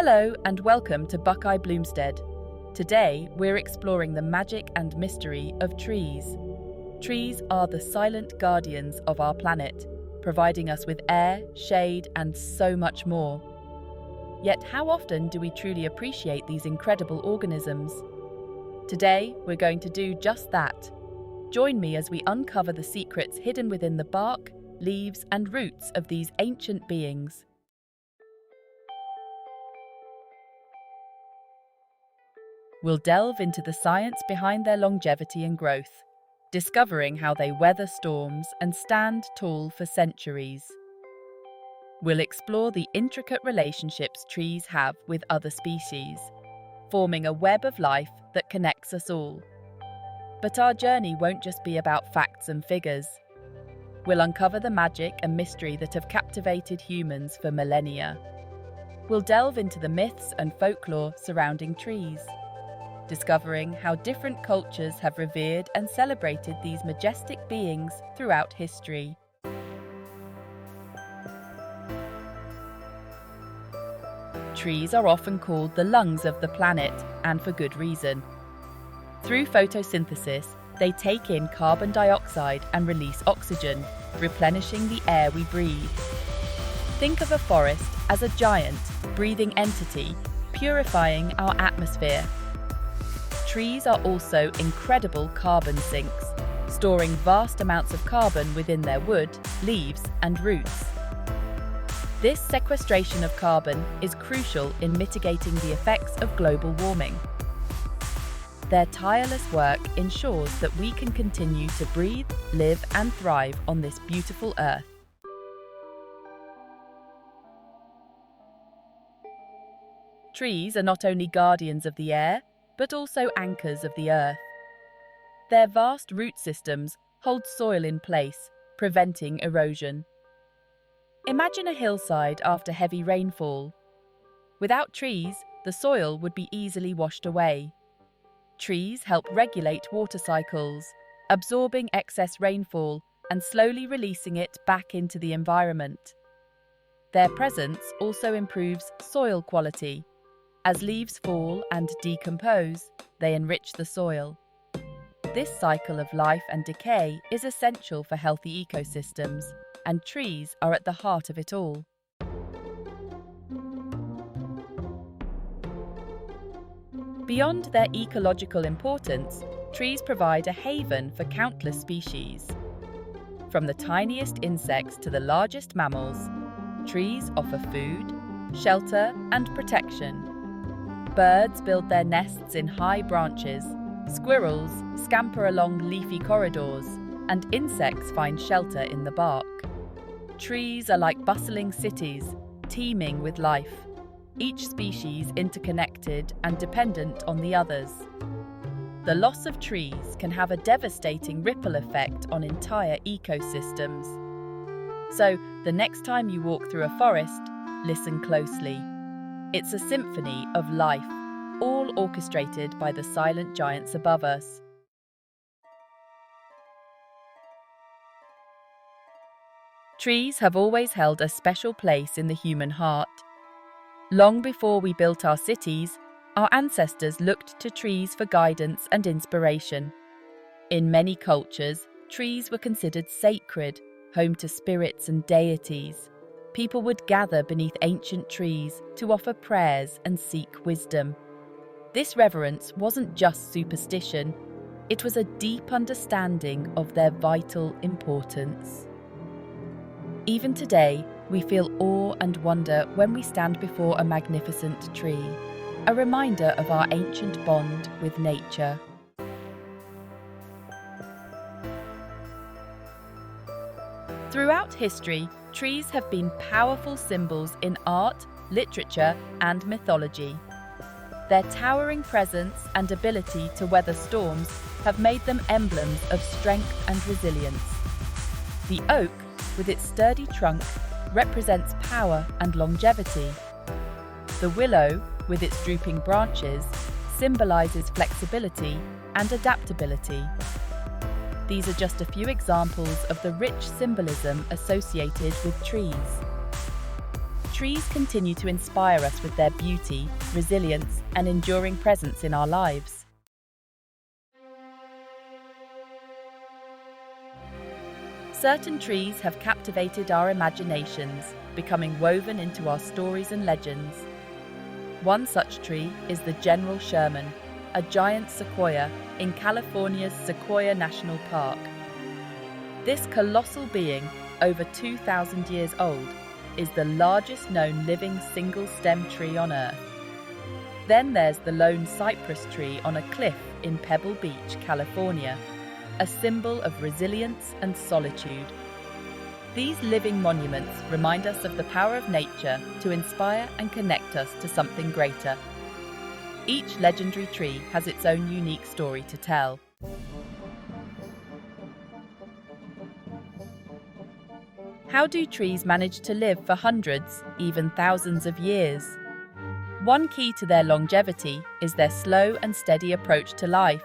Hello and welcome to Buckeye Bloomstead. Today we're exploring the magic and mystery of trees. Trees are the silent guardians of our planet, providing us with air, shade, and so much more. Yet how often do we truly appreciate these incredible organisms? Today we're going to do just that. Join me as we uncover the secrets hidden within the bark, leaves, and roots of these ancient beings. We'll delve into the science behind their longevity and growth, discovering how they weather storms and stand tall for centuries. We'll explore the intricate relationships trees have with other species, forming a web of life that connects us all. But our journey won't just be about facts and figures. We'll uncover the magic and mystery that have captivated humans for millennia. We'll delve into the myths and folklore surrounding trees, discovering how different cultures have revered and celebrated these majestic beings throughout history. Trees are often called the lungs of the planet, and for good reason. Through photosynthesis, they take in carbon dioxide and release oxygen, replenishing the air we breathe. Think of a forest as a giant, breathing entity, purifying our atmosphere. Trees are also incredible carbon sinks, storing vast amounts of carbon within their wood, leaves, and roots. This sequestration of carbon is crucial in mitigating the effects of global warming. Their tireless work ensures that we can continue to breathe, live, and thrive on this beautiful earth. Trees are not only guardians of the air, but also anchors of the earth. Their vast root systems hold soil in place, preventing erosion. Imagine a hillside after heavy rainfall. Without trees, the soil would be easily washed away. Trees help regulate water cycles, absorbing excess rainfall and slowly releasing it back into the environment. Their presence also improves soil quality. As leaves fall and decompose, they enrich the soil. This cycle of life and decay is essential for healthy ecosystems, and trees are at the heart of it all. Beyond their ecological importance, trees provide a haven for countless species. From the tiniest insects to the largest mammals, trees offer food, shelter, and protection. Birds build their nests in high branches, squirrels scamper along leafy corridors, and insects find shelter in the bark. Trees are like bustling cities, teeming with life, each species interconnected and dependent on the others. The loss of trees can have a devastating ripple effect on entire ecosystems. So, the next time you walk through a forest, listen closely. It's a symphony of life, all orchestrated by the silent giants above us. Trees have always held a special place in the human heart. Long before we built our cities, our ancestors looked to trees for guidance and inspiration. In many cultures, trees were considered sacred, home to spirits and deities. People would gather beneath ancient trees to offer prayers and seek wisdom. This reverence wasn't just superstition, it was a deep understanding of their vital importance. Even today, we feel awe and wonder when we stand before a magnificent tree, a reminder of our ancient bond with nature. Throughout history, trees have been powerful symbols in art, literature, and mythology. Their towering presence and ability to weather storms have made them emblems of strength and resilience. The oak, with its sturdy trunk, represents power and longevity. The willow, with its drooping branches, symbolizes flexibility and adaptability. These are just a few examples of the rich symbolism associated with trees. trees continue to inspire us with their beauty, resilience, and enduring presence in our lives. Certain trees have captivated our imaginations, becoming woven into our stories and legends. One such tree is the General Sherman, a giant sequoia in California's Sequoia National Park. This colossal being, over 2,000 years old, is the largest known living single-stem tree on Earth. Then there's the lone cypress tree on a cliff in Pebble Beach, California, a symbol of resilience and solitude. These living monuments remind us of the power of nature to inspire and connect us to something greater. Each legendary tree has its own unique story to tell. How do trees manage to live for hundreds, even thousands of years? One key to their longevity is their slow and steady approach to life.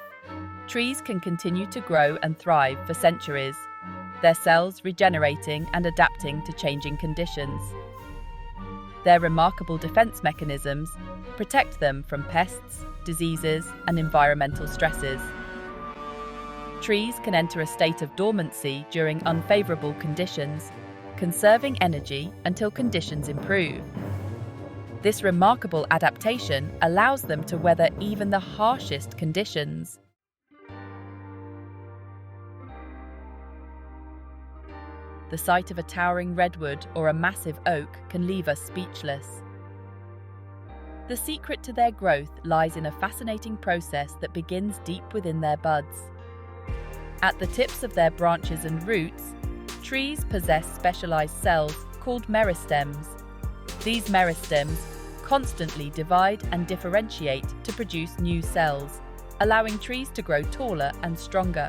Trees can continue to grow and thrive for centuries, their cells regenerating and adapting to changing conditions. Their remarkable defense mechanisms protect them from pests, diseases, and environmental stresses. Trees can enter a state of dormancy during unfavorable conditions, conserving energy until conditions improve. This remarkable adaptation allows them to weather even the harshest conditions. The sight of a towering redwood or a massive oak can leave us speechless. The secret to their growth lies in a fascinating process that begins deep within their buds. At the tips of their branches and roots, trees possess specialized cells called meristems. These meristems constantly divide and differentiate to produce new cells, allowing trees to grow taller and stronger.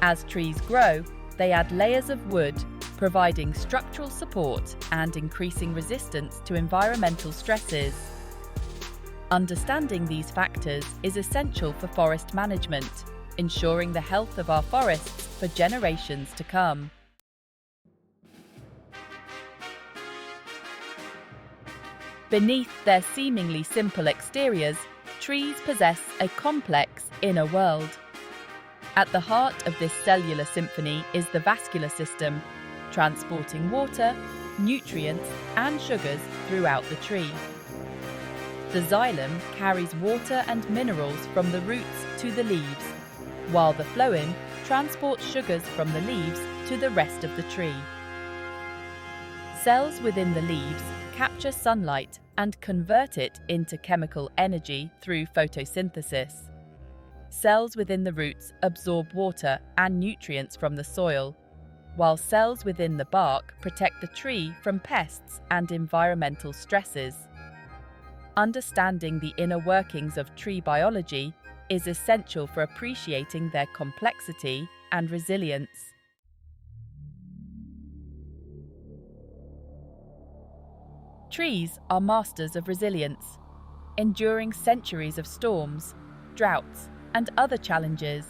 As trees grow, they add layers of wood, providing structural support and increasing resistance to environmental stresses. Understanding these factors is essential for forest management, ensuring the health of our forests for generations to come. Beneath their seemingly simple exteriors, trees possess a complex inner world. At the heart of this cellular symphony is the vascular system, transporting water, nutrients, and sugars throughout the tree. The xylem carries water and minerals from the roots to the leaves, while the phloem transports sugars from the leaves to the rest of the tree. Cells within the leaves capture sunlight and convert it into chemical energy through photosynthesis. Cells within the roots absorb water and nutrients from the soil, while cells within the bark protect the tree from pests and environmental stresses. Understanding the inner workings of tree biology is essential for appreciating their complexity and resilience. Trees are masters of resilience, enduring centuries of storms, droughts, and other challenges.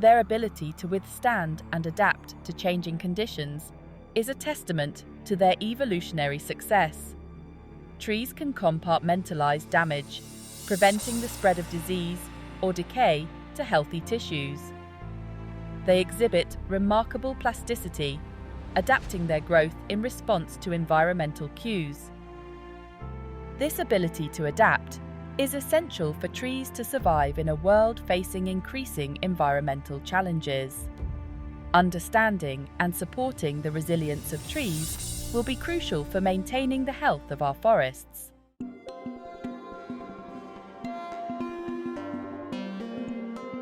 Their ability to withstand and adapt to changing conditions is a testament to their evolutionary success. Trees can compartmentalize damage, preventing the spread of disease or decay to healthy tissues. They exhibit remarkable plasticity, adapting their growth in response to environmental cues. This ability to adapt is essential for trees to survive in a world facing increasing environmental challenges. Understanding and supporting the resilience of trees will be crucial for maintaining the health of our forests.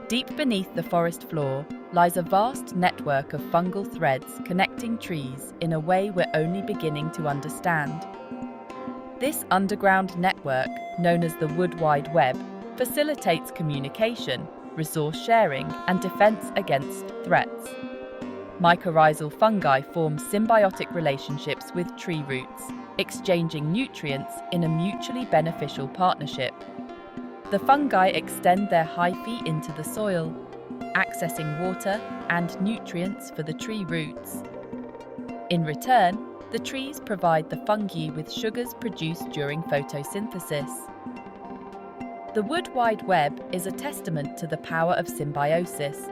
Deep beneath the forest floor lies a vast network of fungal threads connecting trees in a way we're only beginning to understand. This underground network, known as the Wood Wide Web, facilitates communication, resource sharing, and defense against threats. Mycorrhizal fungi form symbiotic relationships with tree roots, exchanging nutrients in a mutually beneficial partnership. The fungi extend their hyphae into the soil, accessing water and nutrients for the tree roots. In return, The trees provide the fungi with sugars produced during photosynthesis. The wood wide web is a testament to the power of symbiosis,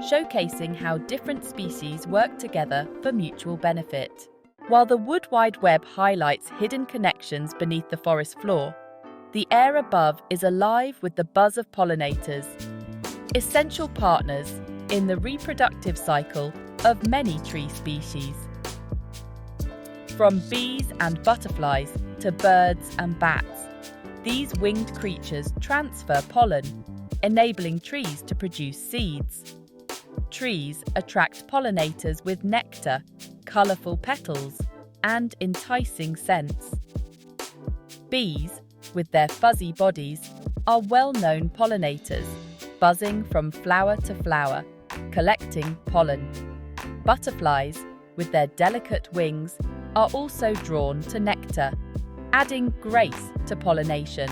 showcasing how different species work together for mutual benefit. While the wood wide web highlights hidden connections beneath the forest floor, the air above is alive with the buzz of pollinators, essential partners in the reproductive cycle of many tree species. From bees and butterflies to birds and bats, these winged creatures transfer pollen, enabling trees to produce seeds. Trees attract pollinators with nectar, colourful petals, and enticing scents. Bees, with their fuzzy bodies, are well-known pollinators, buzzing from flower to flower, collecting pollen. Butterflies, with their delicate wings, are also drawn to nectar, adding grace to pollination.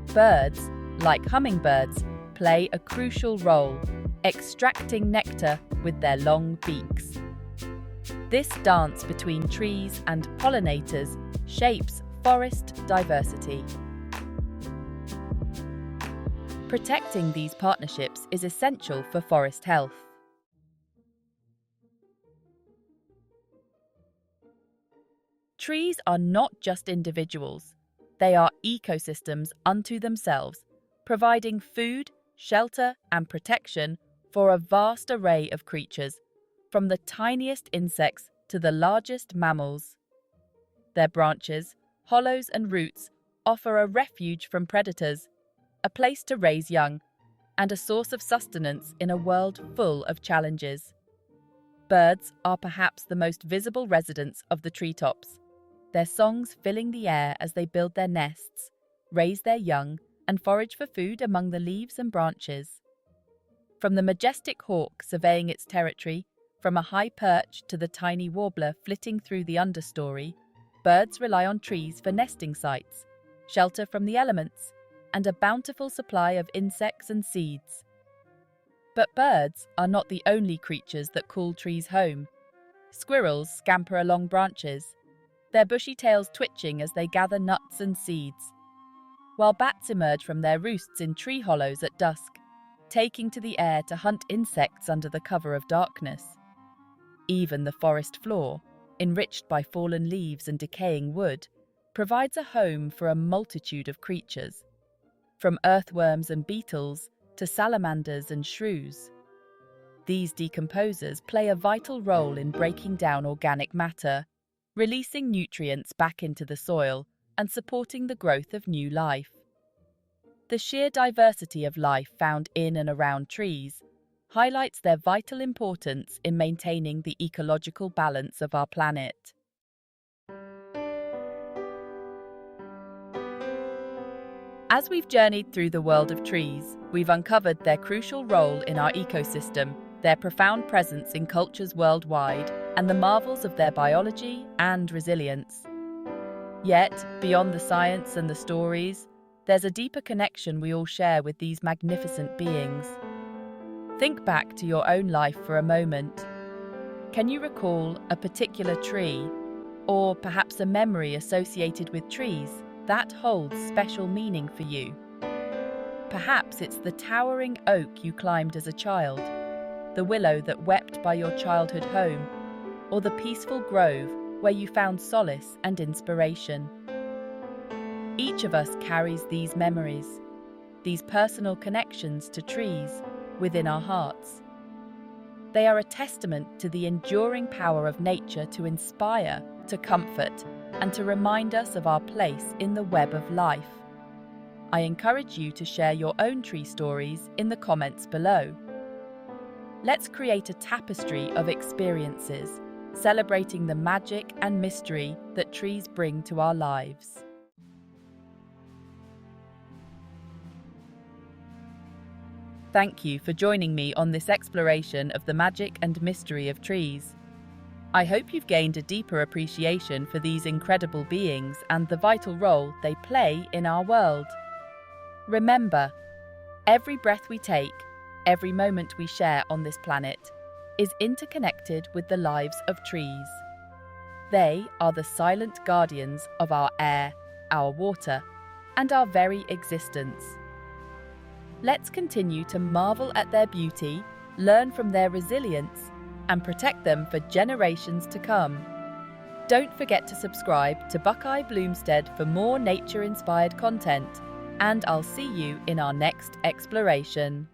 Birds, like hummingbirds, play a crucial role, extracting nectar with their long beaks. This dance between trees and pollinators shapes forest diversity. Protecting these partnerships is essential for forest health. Trees are not just individuals, they are ecosystems unto themselves, providing food, shelter, and protection for a vast array of creatures, from the tiniest insects to the largest mammals. Their branches, hollows, and roots offer a refuge from predators, a place to raise young, and a source of sustenance in a world full of challenges. Birds are perhaps the most visible residents of the treetops, their songs filling the air as they build their nests, raise their young, and forage for food among the leaves and branches. From the majestic hawk surveying its territory, from a high perch to the tiny warbler flitting through the understory, birds rely on trees for nesting sites, shelter from the elements, and a bountiful supply of insects and seeds. But birds are not the only creatures that call trees home. Squirrels scamper along branches, their bushy tails twitching as they gather nuts and seeds, while bats emerge from their roosts in tree hollows at dusk, taking to the air to hunt insects under the cover of darkness. Even the forest floor, enriched by fallen leaves and decaying wood, provides a home for a multitude of creatures, from earthworms and beetles to salamanders and shrews. These decomposers play a vital role in breaking down organic matter, releasing nutrients back into the soil and supporting the growth of new life. The sheer diversity of life found in and around trees highlights their vital importance in maintaining the ecological balance of our planet. As we've journeyed through the world of trees, we've uncovered their crucial role in our ecosystem, their profound presence in cultures worldwide, and the marvels of their biology and resilience. Yet, beyond the science and the stories, there's a deeper connection we all share with these magnificent beings. Think back to your own life for a moment. Can you recall a particular tree, or perhaps a memory associated with trees that holds special meaning for you? Perhaps it's the towering oak you climbed as a child, the willow that wept by your childhood home, or the peaceful grove where you found solace and inspiration. Each of us carries these memories, these personal connections to trees within our hearts. They are a testament to the enduring power of nature to inspire, to comfort, and to remind us of our place in the web of life. I encourage you to share your own tree stories in the comments below. Let's create a tapestry of experiences, celebrating the magic and mystery that trees bring to our lives. Thank you for joining me on this exploration of the magic and mystery of trees. I hope you've gained a deeper appreciation for these incredible beings and the vital role they play in our world. Remember, every breath we take, every moment we share on this planet, is interconnected with the lives of trees. They are the silent guardians of our air, our water, and our very existence. Let's continue to marvel at their beauty, learn from their resilience, and protect them for generations to come. Don't forget to subscribe to Buckeye Bloomstead for more nature-inspired content, and I'll see you in our next exploration.